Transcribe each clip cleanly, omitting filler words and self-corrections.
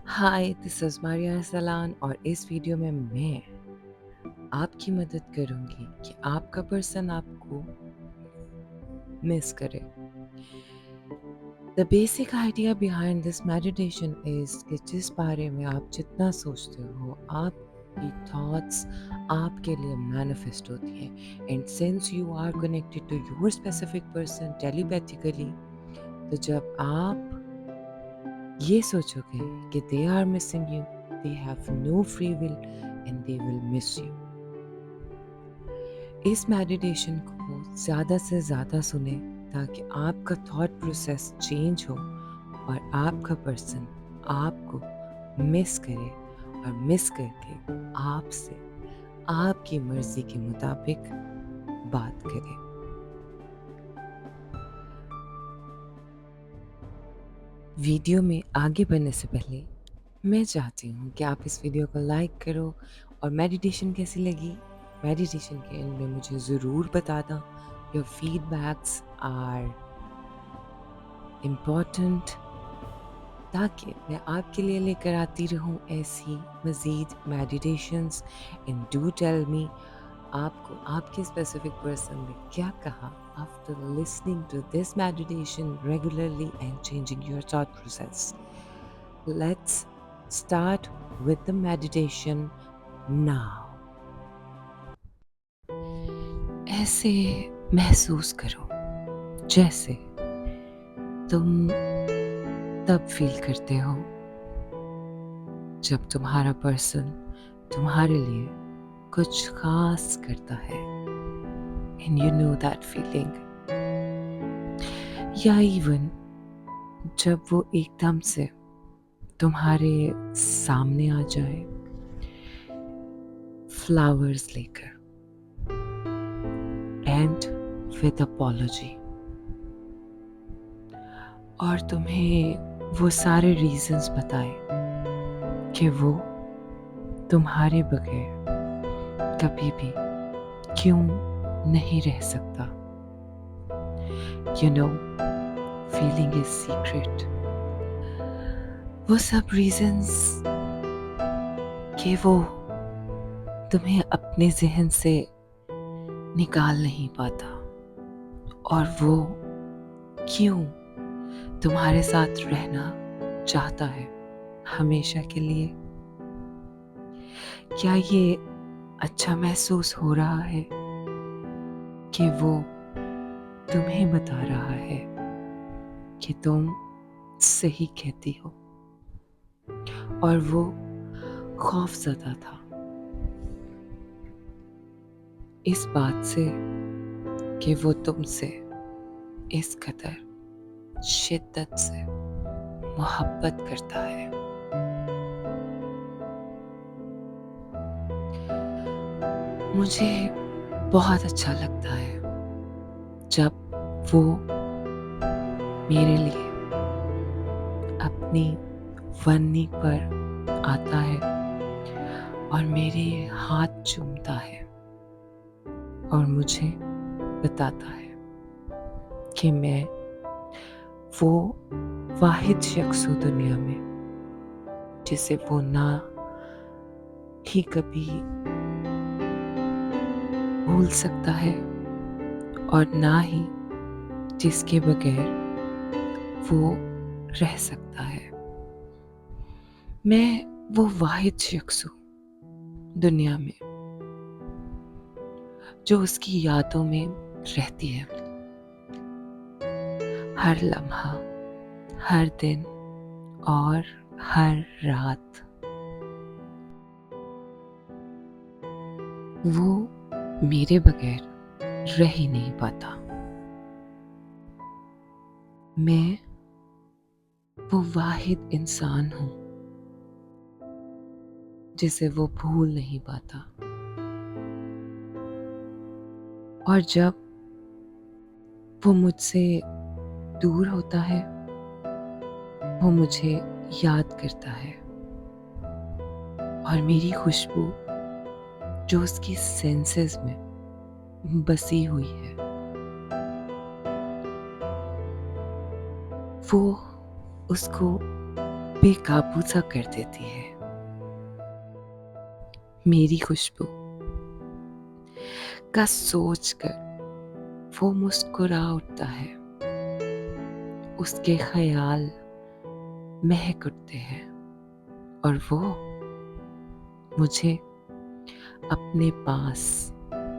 Hi, this is Maria Arsalan और इस video में मैं आपकी मदद करूँगी कि आपका पर्सन आपको मिस करे। The basic idea behind this meditation is कि जिस बारे में आप जितना सोचते हो, आपकी थॉट्स आपके लिए मैनिफेस्ट होती हैं। And since you are connected to your specific person telepathically, तो जब आप ये सोचोगे कि they are missing you, they have no free will and they will miss you. इस मेडिटेशन को ज़्यादा से ज़्यादा सुने ताकि आपका थॉट प्रोसेस चेंज हो और आपका पर्सन आपको मिस करे और मिस करके आपसे आपकी मर्जी के मुताबिक बात करे। वीडियो में आगे बढ़ने से पहले मैं चाहती हूँ कि आप इस वीडियो को लाइक करो और मेडिटेशन कैसी लगी मेडिटेशन के एंड में मुझे ज़रूर बताना। योर फीडबैक्स आर इम्पॉर्टेंट ताकि मैं आपके लिए लेकर आती रहूं ऐसी मज़ीद meditations. And do tell me आपको आपके स्पेसिफिक पर्सन ने क्या कहा after listening to this meditation regularly and changing your thought process. Let's start with the meditation now. ऐसे महसूस करो जैसे तुम तब फील करते हो जब तुम्हारा पर्सन तुम्हारे लिए कुछ खास करता है। And you know that feeling. या इवन जब वो एकदम से तुम्हारे सामने आ जाए फ्लावर्स लेकर एंड विद अपॉलॉजी और तुम्हें वो सारे रीजंस बताए कि वो तुम्हारे बगैर कभी भी क्यों नहीं रह सकता। You know, feeling is secret. वो सब रीजंस कि वो तुम्हें अपने जहन से निकाल नहीं पाता और वो क्यों तुम्हारे साथ रहना चाहता है हमेशा के लिए। क्या ये अच्छा महसूस हो रहा है कि वो तुम्हें बता रहा है कि तुम सही कहती हो और वो खौफज़दा था इस बात से कि वो तुमसे इस कदर शिद्दत से मोहब्बत करता है। मुझे बहुत अच्छा लगता है जब वो मेरे लिए अपनी वन्नी पर आता है और मेरे हाथ चूमता है और मुझे बताता है कि मैं वो वाहिद शख्स हूँ दुनिया में जिसे वो ना ही कभी भूल सकता है और ना ही जिसके बगैर वो रह सकता है। मैं वो वाहिद शख्स हूँ दुनिया में जो उसकी यादों में रहती है हर लम्हा, हर दिन और हर रात। वो मेरे बगैर रह ही नहीं पाता। मैं वो वाहिद इंसान हूँ जिसे वो भूल नहीं पाता और जब वो मुझसे दूर होता है वो मुझे याद करता है और मेरी खुशबू जो उसकी सेंसेस में बसी हुई है वो उसको बेकाबू सा कर देती है। मेरी खुशबू का सोचकर वो मुस्कुरा उठता है। उसके ख्याल महक उठते हैं और वो मुझे अपने पास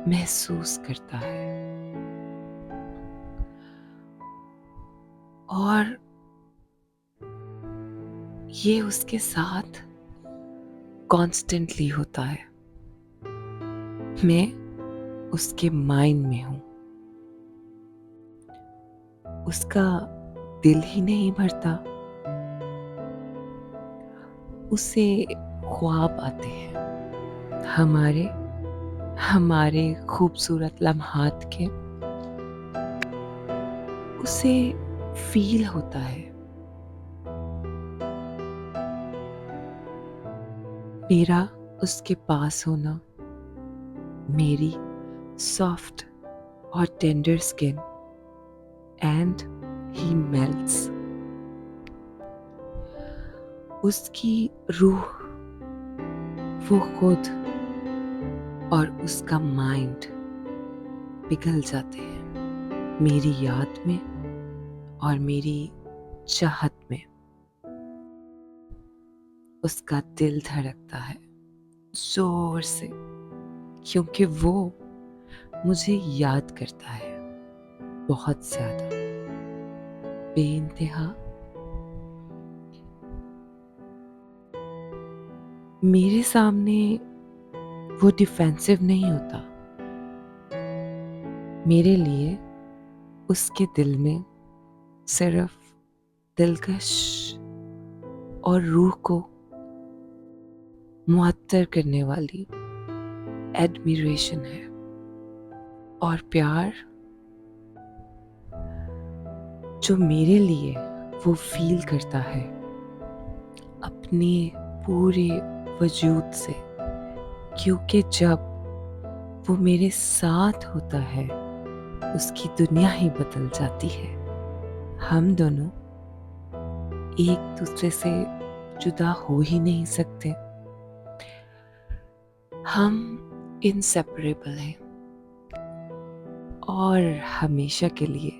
महसूस करता है। और ये उसके साथ कॉन्स्टेंटली होता है। मैं उसके माइंड में हूं। उसका दिल ही नहीं भरता। उसे ख्वाब आते हैं हमारे हमारे खूबसूरत लम्हात के। उसे फील होता है मेरा उसके पास होना, मेरी सॉफ्ट और tender skin, and he melts. उसकी रूह, वो खुद और उसका माइंड पिघल जाते हैं मेरी याद में और मेरी चाहत में। उसका दिल धड़कता है जोर से, क्योंकि वो मुझे याद करता है बहुत ज्यादा, बेइंतहा। मेरे सामने वो डिफेंसिव नहीं होता। मेरे लिए उसके दिल में सिर्फ दिलकश और रूह को मुअत्तर करने वाली एडमिरेशन है और प्यार जो मेरे लिए वो फील करता है अपने पूरे वजूद से, क्योंकि जब वो मेरे साथ होता है उसकी दुनिया ही बदल जाती है। हम दोनों एक दूसरे से जुदा हो ही नहीं सकते। हम इनसेपरेबल हैं और हमेशा के लिए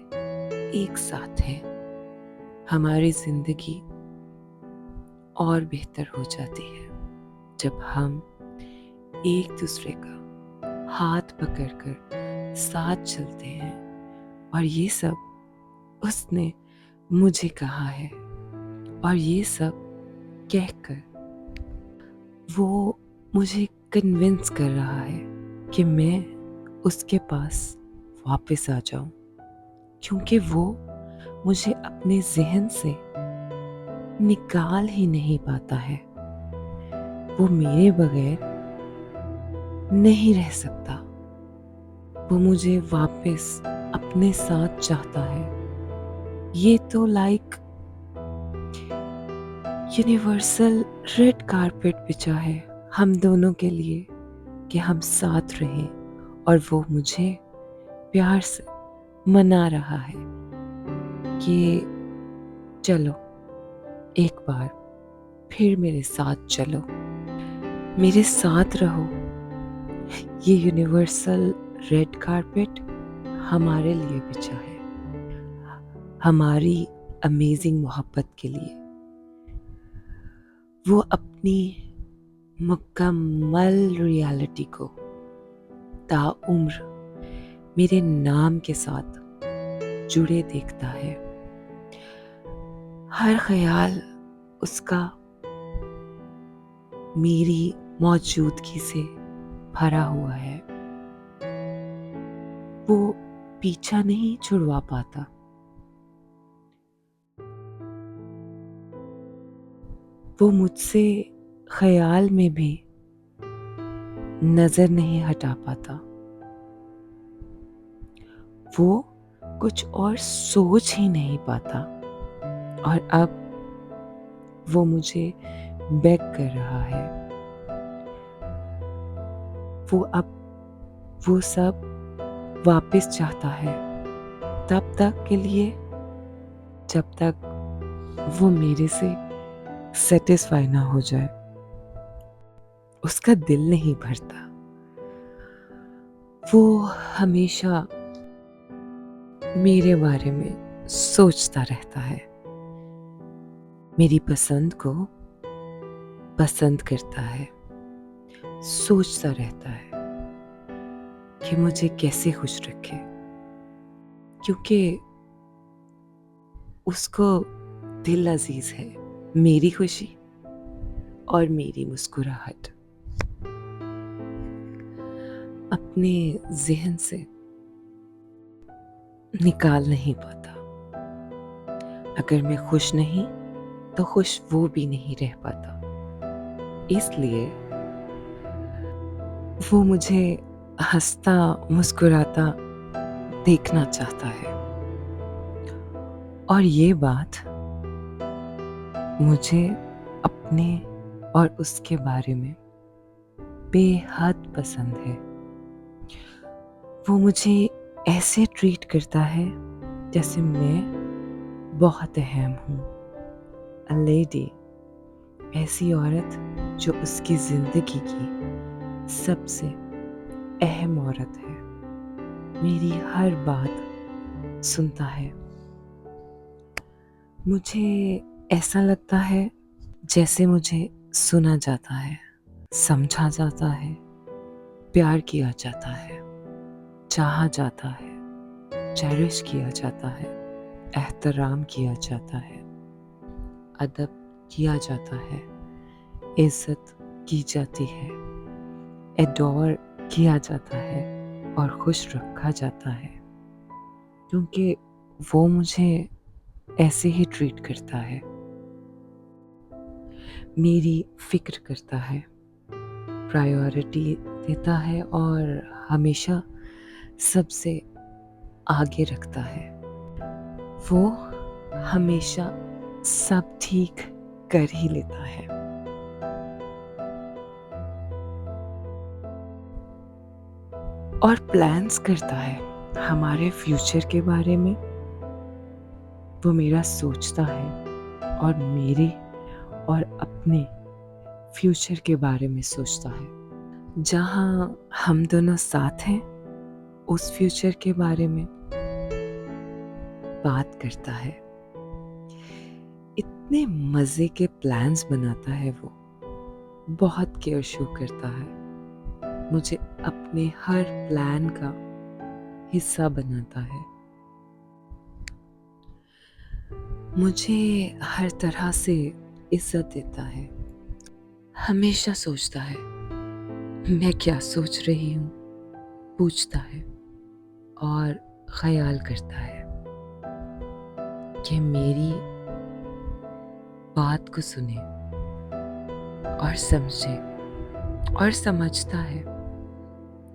एक साथ हैं। हमारी जिंदगी और बेहतर हो जाती है जब हम एक दूसरे का हाथ पकड़कर साथ चलते हैं। और ये सब उसने मुझे कहा है, और ये सब कहकर वो मुझे कन्विंस कर रहा है कि मैं उसके पास वापस आ जाऊं, क्योंकि वो मुझे अपने जहन से निकाल ही नहीं पाता है। वो मेरे बगैर नहीं रह सकता। वो मुझे वापस अपने साथ चाहता है। ये तो लाइक यूनिवर्सल रेड कारपेट बिछा है हम दोनों के लिए कि हम साथ रहें, और वो मुझे प्यार से मना रहा है कि चलो एक बार फिर मेरे साथ चलो, मेरे साथ रहो। ये यूनिवर्सल रेड कारपेट हमारे लिए बिछा है, हमारी अमेजिंग मोहब्बत के लिए। वो अपनी मुकम्मल रियलिटी को ताउम्र मेरे नाम के साथ जुड़े देखता है। हर ख्याल उसका मेरी मौजूदगी से भरा हुआ है। वो पीछा नहीं छुड़वा पाता। वो मुझसे ख्याल में भी नजर नहीं हटा पाता। वो कुछ और सोच ही नहीं पाता। और अब वो मुझे बेग कर रहा है। वो अब वो सब वापस चाहता है, तब तक के लिए जब तक वो मेरे से सेटिस्फाई ना हो जाए, उसका दिल नहीं भरता। वो हमेशा मेरे बारे में सोचता रहता है, मेरी पसंद को पसंद करता है, सोचता रहता है कि मुझे कैसे खुश रखे, क्योंकि उसको दिल अजीज है मेरी खुशी और मेरी मुस्कुराहट। अपने ज़हन से निकाल नहीं पाता। अगर मैं खुश नहीं तो खुश वो भी नहीं रह पाता। इसलिए वो मुझे हंसता मुस्कुराता देखना चाहता है, और ये बात मुझे अपने और उसके बारे में बेहद पसंद है। वो मुझे ऐसे ट्रीट करता है जैसे मैं बहुत अहम हूँ। अ लेडी, ऐसी औरत जो उसकी जिंदगी की सबसे अहम औरत है, मेरी हर बात सुनता है। मुझे ऐसा लगता है जैसे मुझे सुना जाता है, समझा जाता है, प्यार किया जाता है, चाहा जाता है, चेरिश किया जाता है, एहतराम किया जाता है, अदब किया जाता है, इज्जत की जाती है, एडोर किया जाता है और खुश रखा जाता है, क्योंकि वो मुझे ऐसे ही ट्रीट करता है, मेरी फिक्र करता है, प्रायोरिटी देता है और हमेशा सबसे आगे रखता है। वो हमेशा सब ठीक कर ही लेता है। और प्लान्स करता है हमारे फ्यूचर के बारे में। वो मेरा सोचता है और मेरे और अपने फ्यूचर के बारे में सोचता है। जहाँ हम दोनों साथ हैं, उस फ्यूचर के बारे में बात करता है। इतने मज़े के प्लान्स बनाता है वो, बहुत केयर शो करता है, मुझे अपने हर प्लान का हिस्सा बनाता है, मुझे हर तरह से इज्जत देता है, हमेशा सोचता है मैं क्या सोच रही हूँ, पूछता है और ख्याल करता है कि मेरी बात को सुने और समझे, और समझता है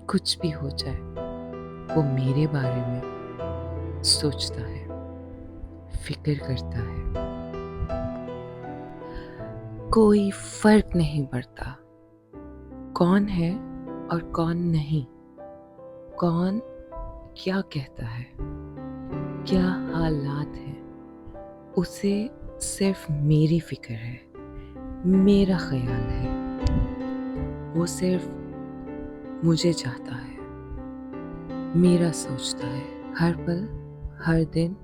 कुछ भी हो जाए वो मेरे बारे में सोचता है, फिक्र करता है। कोई फर्क नहीं पड़ता कौन है और कौन नहीं, कौन क्या कहता है, क्या हालात है, उसे सिर्फ मेरी फिक्र है, मेरा ख्याल है। वो सिर्फ मुझे चाहता है, मेरा सोचता है हर पल, हर दिन।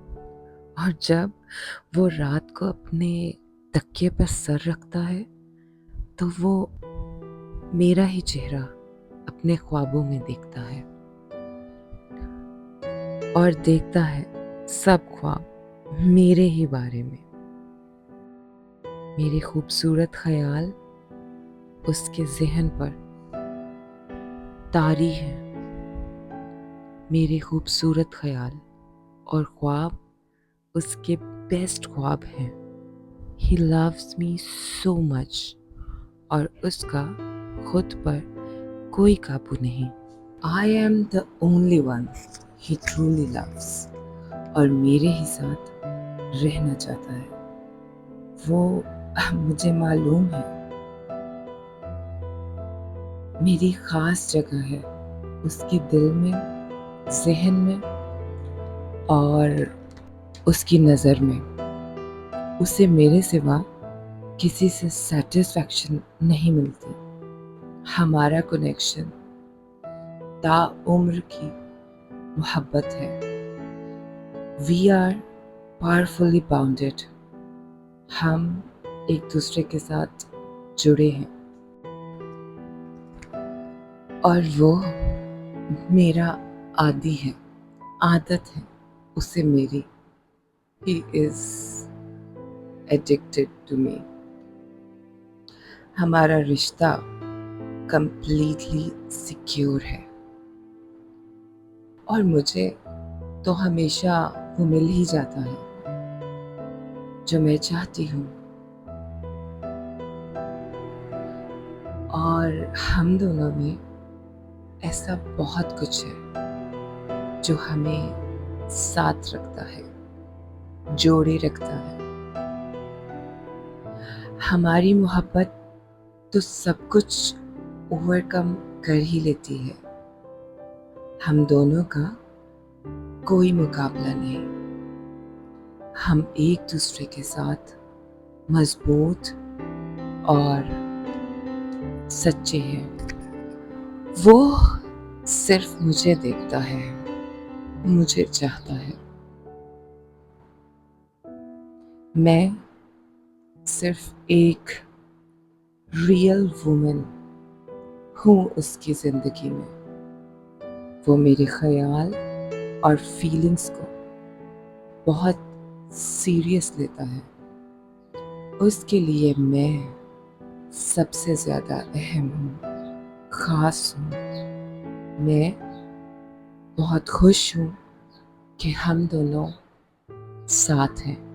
और जब वो रात को अपने तकिए पर सर रखता है तो वो मेरा ही चेहरा अपने ख्वाबों में देखता है, और देखता है सब ख्वाब मेरे ही बारे में। मेरे खूबसूरत ख्याल उसके ज़हन पर तारी हैं, मेरे खूबसूरत ख्याल और ख्वाब उसके बेस्ट ख्वाब हैं। He loves me so much, और उसका खुद पर कोई काबू नहीं। I am the only one he truly loves, और मेरे ही साथ रहना चाहता है। वो मुझे मालूम है मेरी ख़ास जगह है उसके दिल में, ज़हन में और उसकी नज़र में। उसे मेरे सिवा किसी से सेटिस्फैक्शन नहीं मिलती। हमारा कनेक्शन ताउम्र की मोहब्बत है। We are powerfully bounded. हम एक दूसरे के साथ जुड़े हैं और वो मेरा आदी है, आदत है उसे मेरी। He is addicted to me. हमारा रिश्ता completely secure है और मुझे तो हमेशा वो मिल ही जाता है जो मैं चाहती हूँ। और हम दोनों में ऐसा बहुत कुछ है जो हमें साथ रखता है, जोड़े रखता है। हमारी मोहब्बत तो सब कुछ ओवरकम कर ही लेती है। हम दोनों का कोई मुकाबला नहीं। हम एक दूसरे के साथ मजबूत और सच्चे हैं। वो सिर्फ मुझे देखता है, मुझे चाहता है। मैं सिर्फ एक रियल वुमन हूँ उसकी ज़िंदगी में। वो मेरे ख्याल और फीलिंग्स को बहुत सीरियस लेता है। उसके लिए मैं सबसे ज़्यादा अहम हूँ, ख़ास हूँ। मैं बहुत खुश हूँ कि हम दोनों साथ हैं।